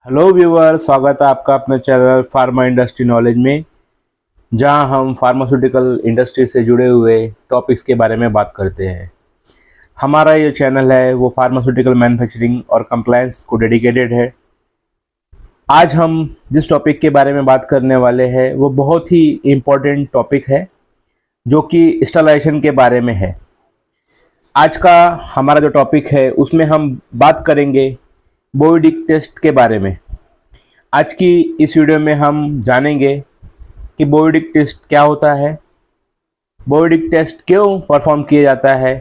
Hello viewer, स्वागत है आपका अपने चैनल फार्मा इंडस्ट्री नॉलेज में, जहां हम फार्मास्यूटिकल इंडस्ट्री से जुड़े हुए टॉपिक्स के बारे में बात करते हैं। हमारा ये चैनल है वो फार्मास्यूटिकल मैन्युफैक्चरिंग और कंप्लायंस को डेडिकेटेड है। आज हम जिस टॉपिक के बारे में बात करने वाले हैं वो बहुत ही इम्पोर्टेंट टॉपिक है, जो कि स्टरलाइजेशन के बारे में है। आज का हमारा जो टॉपिक है उसमें हम बात करेंगे बोविडिक टेस्ट के बारे में। आज की इस वीडियो में हम जानेंगे कि बोविडिक टेस्ट क्या होता है, बोविडिक टेस्ट क्यों परफॉर्म किया जाता है,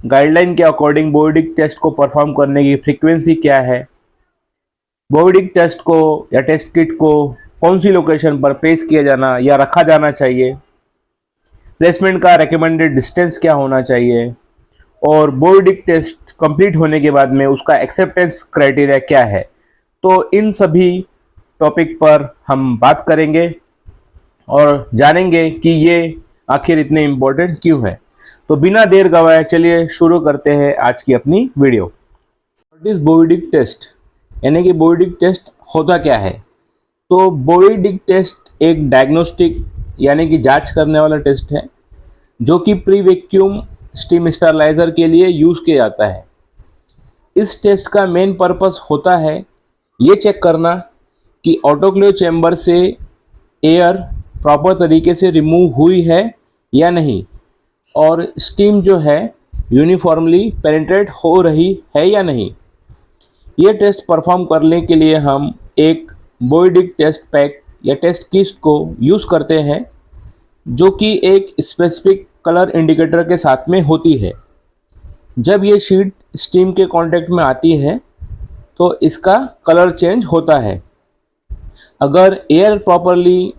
गाइडलाइन के अकॉर्डिंग बोविडिक टेस्ट को परफॉर्म करने की फ्रीक्वेंसी क्या है, बोविडिक टेस्ट को या टेस्ट किट को कौन सी लोकेशन पर प्लेस किया जाना या रखा जाना चाहिए, प्लेसमेंट का रिकमेंडेड डिस्टेंस क्या होना चाहिए, और बोविडिक टेस्ट कंप्लीट होने के बाद में उसका एक्सेप्टेंस क्राइटेरिया क्या है। तो इन सभी टॉपिक पर हम बात करेंगे और जानेंगे कि ये आखिर इतने इम्पोर्टेंट क्यों है। तो बिना देर गवाए चलिए शुरू करते हैं आज की अपनी video. What is Bowie Dick test, यानी कि बोविडिक टेस्ट होता क्या है। तो बोविडिक टेस्ट एक डायग्नोस्टिक यानी कि जांच करने वाला टेस्ट है, जो कि प्री वैक्यूम स्टीम स्टरलाइजर के लिए यूज़ किया जाता है। इस टेस्ट का मेन पर्पस होता है ये चेक करना कि ऑटोक्लेव चैम्बर से एयर प्रॉपर तरीके से रिमूव हुई है या नहीं, और स्टीम जो है यूनिफॉर्मली पेनिट्रेट हो रही है या नहीं। ये टेस्ट परफॉर्म करने के लिए हम एक बोविडिक टेस्ट पैक या टेस्ट किट को यूज़ करते हैं, जो कि एक स्पेसिफिक कलर इंडिकेटर के साथ में होती है। जब ये शीट स्टीम के कांटेक्ट में आती है तो इसका कलर चेंज होता है। अगर एयर प्रॉपरली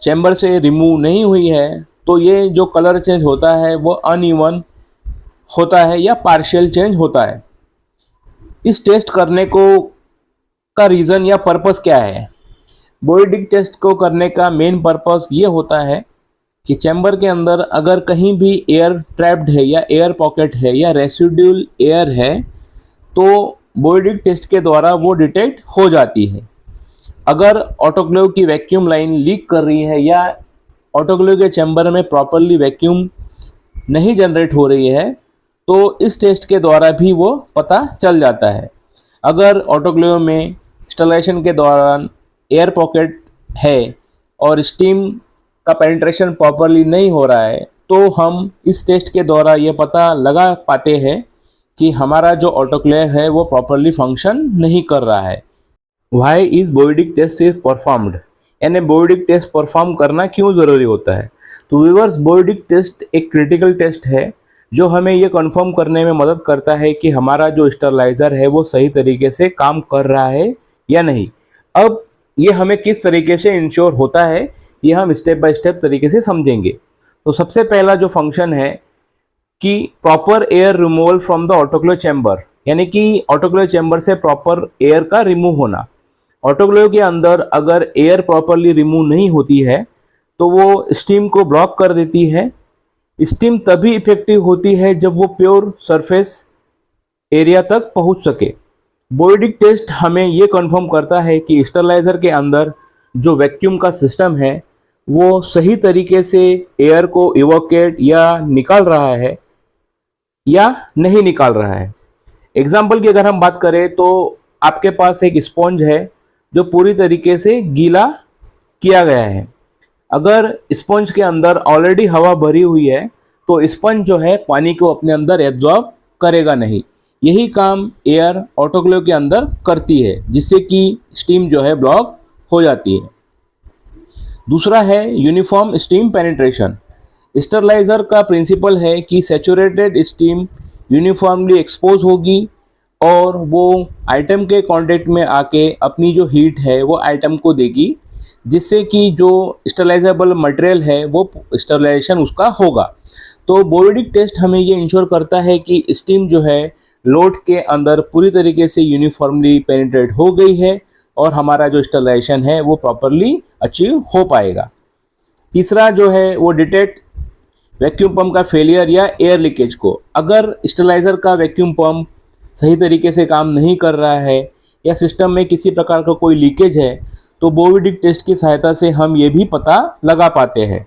चैम्बर से रिमूव नहीं हुई है तो ये जो कलर चेंज होता है वो अनइवन होता है या पार्शियल चेंज होता है। इस टेस्ट करने को का रीज़न या पर्पस क्या है। बोविडिक टेस्ट को करने का मेन पर्पस ये होता है कि चैम्बर के अंदर अगर कहीं भी एयर ट्रैप्ड है या एयर पॉकेट है या रेसिड्यूल एयर है तो बोविडिक टेस्ट के द्वारा वो डिटेक्ट हो जाती है। अगर ऑटोक्लेव की वैक्यूम लाइन लीक कर रही है या ऑटोक्लेव के चैम्बर में प्रॉपरली वैक्यूम नहीं जनरेट हो रही है तो इस टेस्ट के द्वारा भी वो पता चल जाता है। अगर ऑटोक्लेव में स्टरलाइजेशन के दौरान एयर पॉकेट है और स्टीम का पेनिट्रेशन प्रॉपरली नहीं हो रहा है तो हम इस टेस्ट के द्वारा ये पता लगा पाते हैं कि हमारा जो ऑटोक्लेव है वो प्रॉपरली फंक्शन नहीं कर रहा है। Why is Bowie Dick test is performed, यानी बोविडिक टेस्ट परफॉर्म करना क्यों ज़रूरी होता है। तो व्यूअर्स, बोविडिक टेस्ट एक क्रिटिकल टेस्ट है जो हमें ये कंफर्म करने में मदद करता है कि हमारा जो स्टरलाइज़र है वो सही तरीके से काम कर रहा है या नहीं। अब ये हमें किस तरीके से इंश्योर होता है ये हम स्टेप बाय स्टेप तरीके से समझेंगे। तो सबसे पहला जो फंक्शन है कि proper air removal from the autoclave chamber, यानी कि ऑटोक्लेव चैम्बर से प्रॉपर एयर का रिमूव होना। ऑटोक्लेव के अंदर अगर एयर प्रॉपरली रिमूव नहीं होती है तो वो स्टीम को ब्लॉक कर देती है। स्टीम तभी इफेक्टिव होती है जब वो प्योर सरफेस एरिया तक पहुंच सके। बोविडिक टेस्ट हमें ये कंफर्म करता है कि स्टरलाइजर के अंदर जो वैक्यूम का सिस्टम है वो सही तरीके से एयर को इवोकेट या निकाल रहा है या नहीं निकाल रहा है। एग्जाम्पल की अगर हम बात करें तो आपके पास एक स्पॉन्ज है जो पूरी तरीके से गीला किया गया है। अगर स्पॉन्ज के अंदर ऑलरेडी हवा भरी हुई है तो स्पंज जो है पानी को अपने अंदर एब्जॉर्ब करेगा नहीं। यही काम एयर ऑटोक्लेव के अंदर करती है, जिससे कि स्टीम जो है ब्लॉक हो जाती है। दूसरा है यूनिफॉर्म स्टीम पेनिट्रेशन। स्टरलाइजर का प्रिंसिपल है कि सैचुरेटेड स्टीम यूनिफॉर्मली एक्सपोज होगी और वो आइटम के कांटेक्ट में आके अपनी जो हीट है वो आइटम को देगी, जिससे कि जो स्टरलाइजेबल मटेरियल है वो स्टरलाइजेशन उसका होगा। तो बोविडिक टेस्ट हमें ये इंश्योर करता है कि स्टीम जो है लोड के अंदर पूरी तरीके से यूनिफॉर्मली पेनिट्रेट हो गई है और हमारा जो स्टरलाइजेशन है वो प्रॉपरली अचीव हो पाएगा। तीसरा जो है वो डिटेक्ट वैक्यूम पंप का फेलियर या एयर लीकेज को। अगर स्टरलाइजर का वैक्यूम पंप सही तरीके से काम नहीं कर रहा है या सिस्टम में किसी प्रकार का कोई लीकेज है तो बोविडिक टेस्ट की सहायता से हम ये भी पता लगा पाते हैं।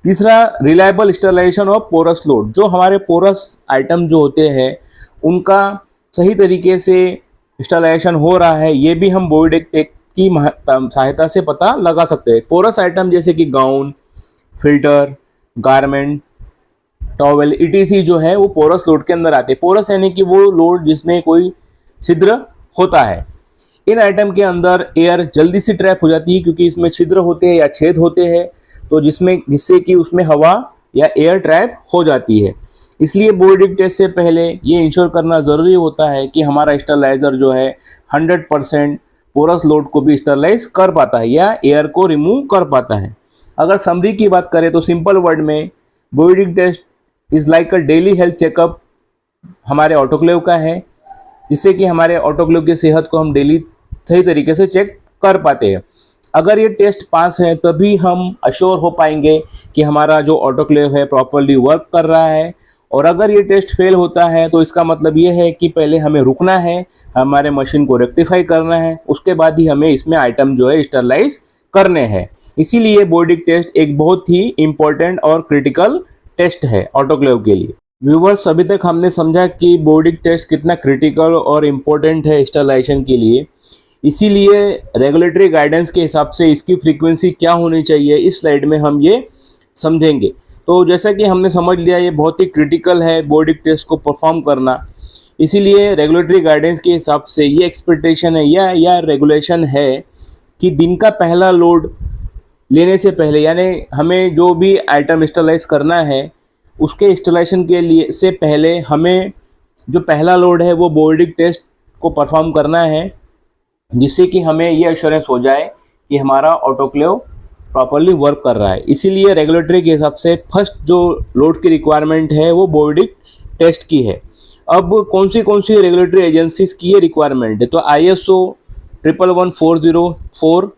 तीसरा, reliable sterilization of porous load. जो हमारे पोरस आइटम जो होते हैं उनका सही तरीके से स्टरलाइजेशन हो रहा है, ये भी हम बोविडिक टेस्ट की सहायता से पता लगा सकते हैं। पोरस आइटम जैसे कि gown, filter, garment, towel etc जो है वो पोरस लोड के अंदर आते हैं। पोरस यानी कि वो लोड जिसमें कोई छिद्र होता है। इन आइटम के अंदर एयर जल्दी से ट्रैप हो जाती है क्योंकि इसमें छिद्र होते हैं या छेद होते हैं, तो जिससे कि उसमें हवा या एयर ट्रैप हो जाती है। इसलिए बोविडिक टेस्ट से पहले ये इंश्योर करना ज़रूरी होता है कि हमारा स्टरलाइजर जो है 100% पोरस लोड को भी स्टरलाइज कर पाता है या एयर को रिमूव कर पाता है। अगर समरी की बात करें तो सिंपल वर्ड में Bowie Dick test is like a daily health checkup हमारे ऑटोक्लेव का है, जिससे कि हमारे ऑटोक्लेव की सेहत को हम डेली सही तरीके से चेक कर पाते हैं। अगर ये टेस्ट पास है तभी हम अश्योर हो पाएंगे कि हमारा जो ऑटोक्लेव है प्रॉपरली वर्क कर रहा है, और अगर ये टेस्ट फेल होता है तो इसका मतलब ये है कि पहले हमें रुकना है, हमारे मशीन को रेक्टिफाई करना है, उसके बाद ही हमें इसमें आइटम जो है स्टरलाइज करने हैं। इसीलिए बोविडिक टेस्ट एक बहुत ही इम्पोर्टेंट और क्रिटिकल टेस्ट है ऑटोक्लेव के लिए। व्यूवर्स, अभी तक हमने समझा कि बोविडिक टेस्ट कितना क्रिटिकल और इम्पोर्टेंट है स्टरलाइजेशन के लिए। इसीलिए रेगुलेटरी गाइडेंस के हिसाब से इसकी फ्रीक्वेंसी क्या होनी चाहिए इस स्लाइड में हम ये समझेंगे। तो जैसा कि हमने समझ लिया ये बहुत ही क्रिटिकल है बोविडिक टेस्ट को परफॉर्म करना, इसीलिए रेगुलेटरी गाइडेंस के हिसाब से ये एक्सपेक्टेशन है या रेगुलेशन है कि दिन का पहला लोड लेने से पहले, यानी हमें जो भी आइटम स्टरलाइज करना है उसके स्टरलाइजेशन के लिए से पहले हमें जो पहला लोड है वो बोविडिक टेस्ट को परफॉर्म करना है, जिससे कि हमें ये एश्योरेंस हो जाए कि हमारा ऑटोक्लेव प्रॉपरली वर्क कर रहा है। इसीलिए रेगुलेटरी के हिसाब से फर्स्ट जो लोड की रिक्वायरमेंट है वो बोविडिक टेस्ट की है। अब कौन सी रेगुलेटरी एजेंसीज की ये रिक्वायरमेंट है, तो ISO 11140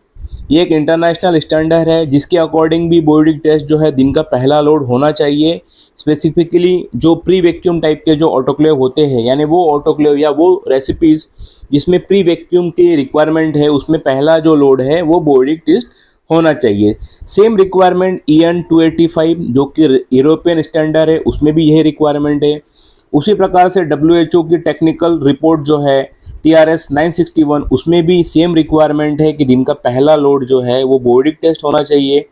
ये एक इंटरनेशनल स्टैंडर्ड है जिसके अकॉर्डिंग भी बोविडिक टेस्ट जो है दिन का पहला लोड होना चाहिए। स्पेसिफिकली जो प्री वैक्यूम टाइप के जो ऑटोक्लेव होते हैं, यानी वो ऑटोक्लेव या वो रेसिपीज जिसमें प्री वैक्यूम की रिक्वायरमेंट है, उसमें पहला जो लोड है वो बोविडिक टेस्ट होना चाहिए। सेम रिक्वायरमेंट EN 285 जो कि यूरोपियन स्टैंडर्ड है, उसमें भी यही रिक्वायरमेंट है। उसी प्रकार से WHO की टेक्निकल रिपोर्ट जो है TRS 961 उसमें भी सेम रिक्वायरमेंट है कि दिन का पहला लोड जो है वो बोविडिक टेस्ट होना चाहिए।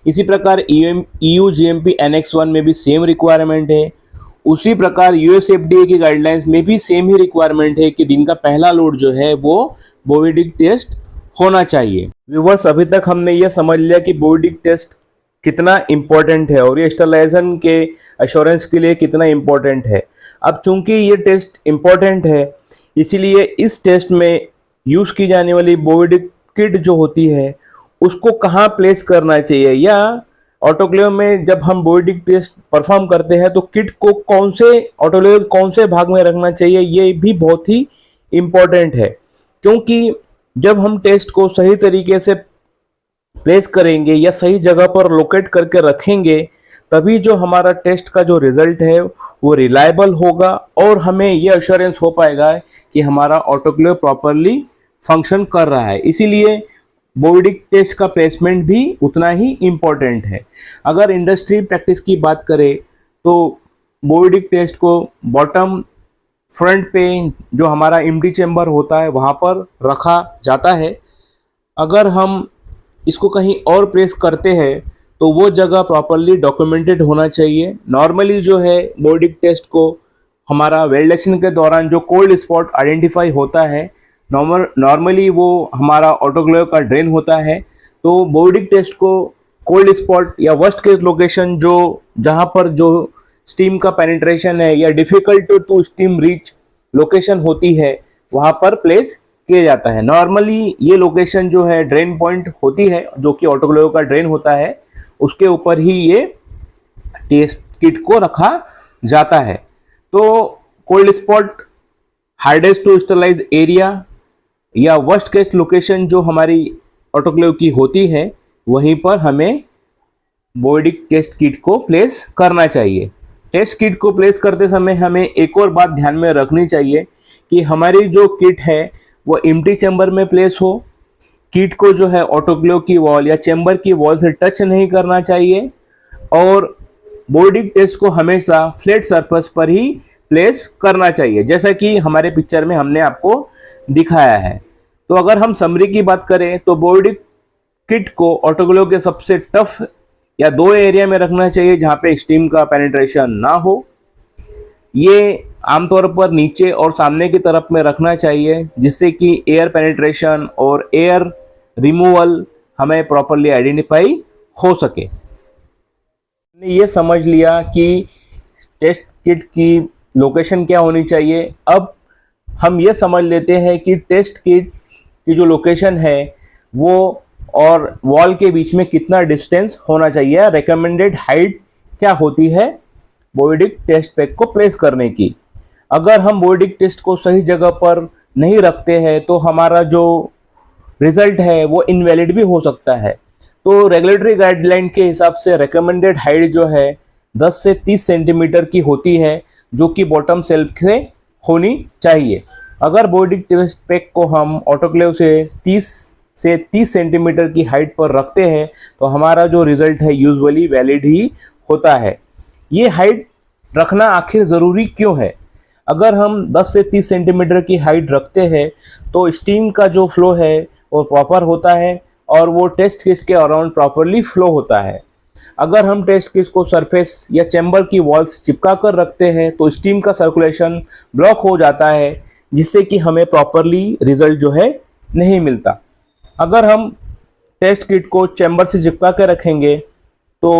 इसी प्रकार EU GMP Annex 1 में भी सेम रिक्वायरमेंट है। उसी प्रकार US FDA की गाइडलाइंस में भी सेम ही रिक्वायरमेंट है कि दिन का पहला लोड जो है वो बोविडिक टेस्ट होना चाहिए। व्यूवर्स, अभी तक हमने ये समझ लिया कि बोविडिक टेस्ट कितना इम्पोर्टेंट है और ये स्टरलाइजेशन के एश्योरेंस के लिए कितना इम्पोर्टेंट है। अब चूंकि ये टेस्ट इम्पोर्टेंट है इसीलिए इस टेस्ट में यूज़ की जाने वाली बोविडिक किट जो होती है उसको कहाँ प्लेस करना चाहिए, या ऑटोक्लेव में जब हम बोविडिक टेस्ट परफॉर्म करते हैं तो किट को ऑटोक्लेव कौन से भाग में रखना चाहिए, ये भी बहुत ही इम्पोर्टेंट है। क्योंकि जब हम टेस्ट को सही तरीके से प्लेस करेंगे या सही जगह पर लोकेट करके रखेंगे तभी जो हमारा टेस्ट का जो रिजल्ट है वो रिलायबल होगा और हमें ये एश्योरेंस हो पाएगा कि हमारा ऑटोक्लेव प्रॉपरली फंक्शन कर रहा है। इसीलिए बोविडिक टेस्ट का प्लेसमेंट भी उतना ही इम्पोर्टेंट है। अगर इंडस्ट्री प्रैक्टिस की बात करें तो बोविडिक टेस्ट को बॉटम फ्रंट पे जो हमारा एम्प्टी चेम्बर होता है वहाँ पर रखा जाता है। अगर हम इसको कहीं और प्लेस करते हैं तो वो जगह प्रॉपरली डॉक्यूमेंटेड होना चाहिए। नॉर्मली जो है बोविडिक टेस्ट को हमारा वेल्डेशन के दौरान जो कोल्ड स्पॉट आइडेंटिफाई होता है, नॉर्मली वो हमारा ऑटोक्लेव का ड्रेन होता है। तो बोविडिक टेस्ट को कोल्ड स्पॉट या वर्स्ट केस लोकेशन जो जहाँ पर जो स्टीम का पेनिट्रेशन है या difficult to steam reach location होती है वहाँ पर प्लेस किया जाता है। नॉर्मली ये लोकेशन जो है ड्रेन पॉइंट होती है जो कि ऑटोक्लेव का ड्रेन होता है, उसके ऊपर ही ये टेस्ट किट को रखा जाता है। तो cold spot, hardest to sterilize area या वर्स्ट केस लोकेशन जो हमारी ऑटोक्लेव की होती है वहीं पर हमें बोविडिक टेस्ट किट को प्लेस करना चाहिए। टेस्ट किट को प्लेस करते समय हमें एक और बात ध्यान में रखनी चाहिए कि हमारी जो किट है वो एम्प्टी चैम्बर में प्लेस हो, किट को जो है ऑटोक्लेव की वॉल या चैम्बर की वॉल से टच नहीं करना चाहिए, और बोर्डिंग टेस्ट को हमेशा फ्लैट सरफेस पर ही प्लेस करना चाहिए, जैसा कि हमारे पिक्चर में हमने आपको दिखाया है। तो अगर हम समरी की बात करें तो बोर्डिंग किट को ऑटोक्लेव के सबसे टफ या 2 एरिया में रखना चाहिए जहां पे स्टीम का पेनिट्रेशन ना हो। ये आमतौर पर नीचे और सामने की तरफ में रखना चाहिए, जिससे कि एयर पेनिट्रेशन और एयर रिमूवल हमें प्रॉपरली आइडेंटिफाई हो सके। हमने ये समझ लिया कि टेस्ट किट की लोकेशन क्या होनी चाहिए। अब हम ये समझ लेते हैं कि टेस्ट किट की जो लोकेशन है वो और वॉल के बीच में कितना डिस्टेंस होना चाहिए, रिकमेंडेड हाइट क्या होती है बोर्डिंग टेस्ट पैक को प्लेस करने की। अगर हम बोर्डिंग टेस्ट को सही जगह पर नहीं रखते हैं तो हमारा जो रिजल्ट है वो इनवैलिड भी हो सकता है। तो रेगुलेटरी गाइडलाइन के हिसाब से रिकमेंडेड हाइट जो है 10 से 30 सेंटीमीटर की होती है, जो कि बॉटम शेल्फ से होनी चाहिए। अगर बोर्डिंग टेस्ट पैक को हम ऑटोक्लेव से 30 सेंटीमीटर की हाइट पर रखते हैं तो हमारा जो रिजल्ट है यूजुअली वैलिड ही होता है। ये हाइट रखना आखिर ज़रूरी क्यों है? अगर हम 10 से 30 सेंटीमीटर की हाइट रखते हैं तो स्टीम का जो फ्लो है वो प्रॉपर होता है और वो टेस्ट केस के अराउंड प्रॉपरली फ्लो होता है। अगर हम टेस्ट केस को सरफेस या चैम्बर की वॉल्स चिपका कर रखते हैं तो स्टीम का सर्कुलेशन ब्लॉक हो जाता है, जिससे कि हमें प्रॉपरली रिजल्ट जो है नहीं मिलता। अगर हम टेस्ट किट को चैम्बर से चिपका कर रखेंगे तो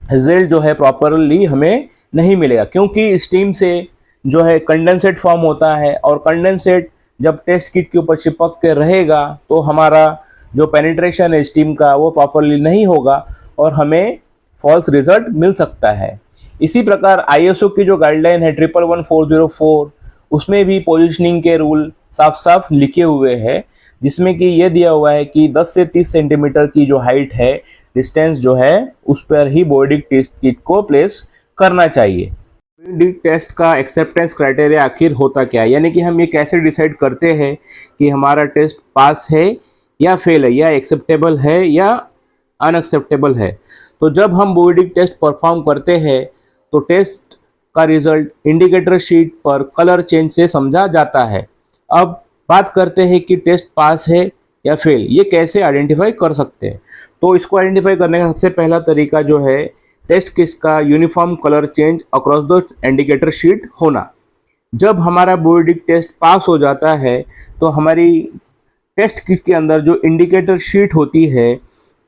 रिजल्ट जो है प्रॉपरली हमें नहीं मिलेगा, क्योंकि स्टीम से जो है कंडेंसेट फॉर्म होता है और कंडेंसेट जब टेस्ट किट के ऊपर चिपक के रहेगा तो हमारा जो पेनिट्रेशन है स्टीम का वो प्रॉपरली नहीं होगा और हमें फॉल्स रिजल्ट मिल सकता है। इसी प्रकार ISO की जो गाइडलाइन है 111404 उसमें भी पोजीशनिंग के रूल साफ साफ लिखे हुए हैं, जिसमें कि ये दिया हुआ है कि 10 से 30 सेंटीमीटर की जो हाइट है डिस्टेंस जो है उस पर ही बोर्डिंग टेस्ट किट को प्लेस करना चाहिए। बोर्डिंग टेस्ट का एक्सेप्टेंस क्राइटेरिया आखिर होता क्या है, यानी कि हम ये कैसे डिसाइड करते हैं कि हमारा टेस्ट पास है या फेल है, या एक्सेप्टेबल है या अनएक्सेप्टेबल है। तो जब हम बोर्डिंग टेस्ट परफॉर्म करते हैं तो टेस्ट का रिजल्ट इंडिकेटर शीट पर कलर चेंज से समझा जाता है। अब बात करते हैं कि टेस्ट पास है या फेल, ये कैसे आइडेंटिफाई कर सकते हैं। तो इसको आइडेंटिफाई करने का सबसे पहला तरीका जो है टेस्ट किट का uniform colour change across the indicator sheet होना। जब हमारा बोर्डिंग टेस्ट पास हो जाता है तो हमारी टेस्ट किट के अंदर जो इंडिकेटर शीट होती है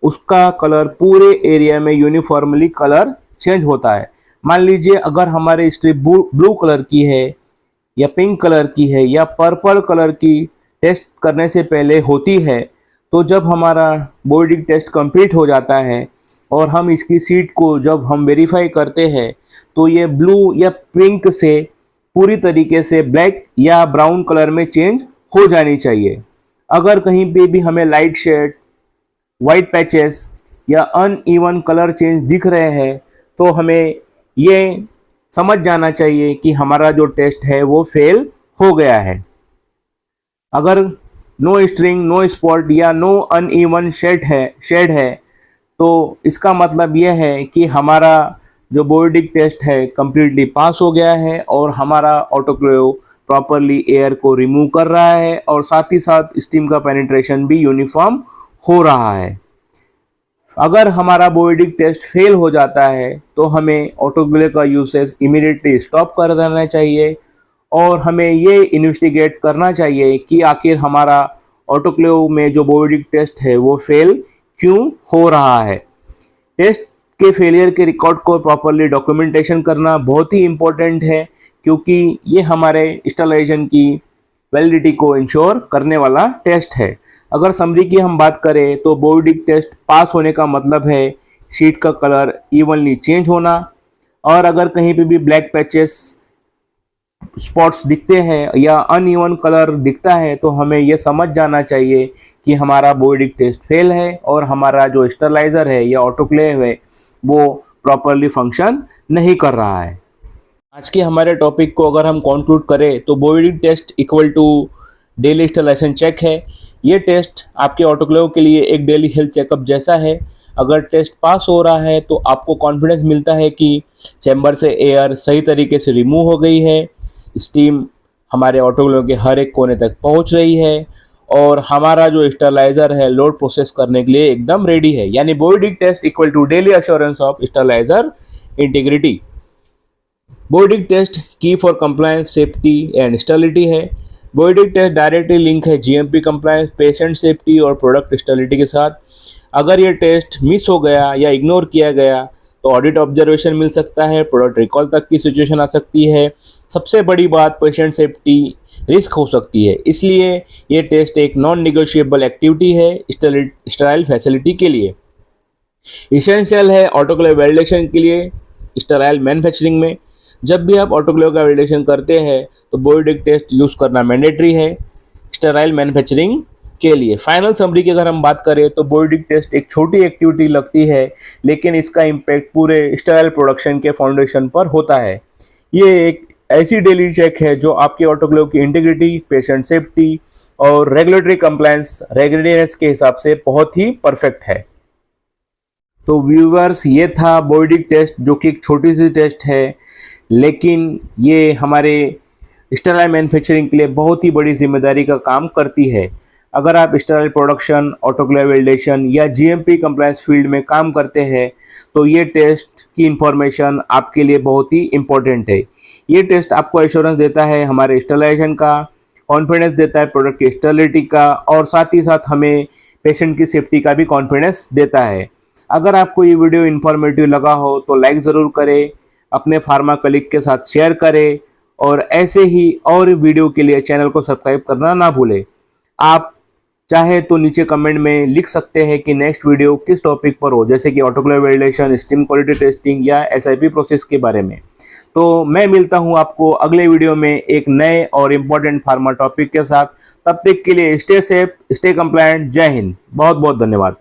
उसका कलर पूरे एरिया में यूनिफॉर्मली कलर चेंज होता है। मान लीजिए अगर हमारी स्ट्रिप ब्लू कलर की है या पिंक कलर की है या पर्पल कलर की टेस्ट करने से पहले होती है, तो जब हमारा बोर्डिंग टेस्ट कंप्लीट हो जाता है और हम इसकी सीट को जब हम वेरीफाई करते हैं तो ये ब्लू या पिंक से पूरी तरीके से ब्लैक या ब्राउन कलर में चेंज हो जानी चाहिए। अगर कहीं पे भी हमें लाइट शेड, वाइट पैचेस या अनइवन कलर चेंज दिख रहे हैं तो हमें ये समझ जाना चाहिए कि हमारा जो टेस्ट है वो फेल हो गया है। अगर नो स्ट्रिंग, नो स्पॉट या नो अनइवन शेड है तो इसका मतलब यह है कि हमारा जो बोर्डिंग टेस्ट है कम्प्लीटली पास हो गया है और हमारा ऑटोक्लेव प्रॉपरली एयर को रिमूव कर रहा है और साथ ही साथ स्टीम का पेनिट्रेशन भी यूनिफॉर्म हो रहा है। अगर हमारा बोर्डिंग टेस्ट फेल हो जाता है तो हमें ऑटोक्लेव का यूसेज इमीडिएटली स्टॉप कर देना चाहिए और हमें ये इन्वेस्टिगेट करना चाहिए कि आखिर हमारा ऑटोक्लेव में जो बोर्डिंग टेस्ट है वो फेल क्यों हो रहा है। टेस्ट के फेलियर के रिकॉर्ड को प्रॉपरली डॉक्यूमेंटेशन करना बहुत ही इम्पोर्टेंट है, क्योंकि ये हमारे स्टरलाइजेशन की वैलिडिटी को इंश्योर करने वाला टेस्ट है। अगर समरी की हम बात करें तो बोर्डिंग टेस्ट पास होने का मतलब है शीट का कलर इवनली चेंज होना, और अगर कहीं पे भी ब्लैक पैचेस, स्पॉट्स दिखते हैं या अनइवन कलर दिखता है तो हमें यह समझ जाना चाहिए कि हमारा बोर्डिंग टेस्ट फेल है और हमारा जो स्टरलाइजर है या ऑटोक्लेव है वो प्रॉपरली फंक्शन नहीं कर रहा है। आज के हमारे टॉपिक को अगर हम कंक्लूड करें तो Bowie Dick test equal to daily installation check है। ये टेस्ट आपके ऑटोक्लेव के लिए एक डेली हेल्थ चेकअप जैसा है। अगर टेस्ट पास हो रहा है तो आपको कॉन्फिडेंस मिलता है कि चैम्बर से एयर सही तरीके से रिमूव हो गई है, स्टीम हमारे ऑटोक्लेव के हर एक कोने तक पहुंच रही है और हमारा जो स्टरलाइजर है लोड प्रोसेस करने के लिए एकदम रेडी है। यानी Bowie Dick test equal to daily assurance of sterilizer integrity. Bowie Dick test की for compliance, safety and stability है। बोइडिक टेस्ट डायरेक्टली लिंक है जीएमपी कंप्लायंस, पेशेंट सेफ्टी और प्रोडक्ट स्टेबिलिटी के साथ। अगर ये टेस्ट मिस हो गया या इग्नोर किया गया तो ऑडिट ऑब्जर्वेशन मिल सकता है, प्रोडक्ट रिकॉल तक की सिचुएशन आ सकती है। सबसे बड़ी बात, पेशेंट सेफ्टी रिस्क हो सकती है। इसलिए ये टेस्ट एक नॉन निगोशिएबल एक्टिविटी है स्टराइल फैसिलिटी के लिए। इसेंशियल है ऑटोक्लेव वैलिडेशन के लिए स्टराइल मैन्युफैक्चरिंग में। जब भी आप ऑटोक्लेव का वैलिडेशन करते हैं तो बोइडिक टेस्ट यूज़ करना मैंडेटरी है स्टराइल मैन्युफैक्चरिंग के लिए। फाइनल समरी की अगर हम बात करें तो बोइडिक टेस्ट एक छोटी एक्टिविटी लगती है, लेकिन इसका इम्पैक्ट पूरे स्टराइल प्रोडक्शन के फाउंडेशन पर होता है। ये एक ऐसी डेली चेक है जो आपके ऑटोक्लेव की इंटीग्रिटी, पेशेंट सेफ्टी और रेगुलेटरी कंप्लायंस रेगुलेटरीनेस के हिसाब से बहुत ही परफेक्ट है। तो व्यूअर्स, ये था बोइडिक टेस्ट जो कि एक छोटी सी टेस्ट है, लेकिन ये हमारे स्टराइल मैन्युफैक्चरिंग के लिए बहुत ही बड़ी जिम्मेदारी का काम करती है। अगर आप स्टराइल प्रोडक्शन, ऑटोक्लेव वैलिडेशन या जीएमपी कंप्लायंस फील्ड में काम करते हैं तो ये टेस्ट की इंफॉर्मेशन आपके लिए बहुत ही इम्पोर्टेंट है। ये टेस्ट आपको एश्योरेंस देता है हमारे स्टरलाइजेशन का, कॉन्फिडेंस देता है प्रोडक्ट की स्टेबिलिटी का और साथ ही साथ हमें पेशेंट की सेफ्टी का भी कॉन्फिडेंस देता है। अगर आपको ये वीडियो इन्फॉर्मेटिव लगा हो तो लाइक ज़रूर करें, अपने फार्मा कलीग के साथ शेयर करें और ऐसे ही और वीडियो के लिए चैनल को सब्सक्राइब करना ना भूलें। आप चाहे तो नीचे कमेंट में लिख सकते हैं कि नेक्स्ट वीडियो किस टॉपिक पर हो, जैसे कि autoclave validation, steam quality testing या एसआईपी प्रोसेस के बारे में। तो मैं मिलता हूं आपको अगले वीडियो में एक नए और इम्पोर्टेंट फार्मा टॉपिक के साथ। तब तक के लिए स्टे सेफ, स्टे कंप्लायंट। जय हिंद, बहुत बहुत धन्यवाद।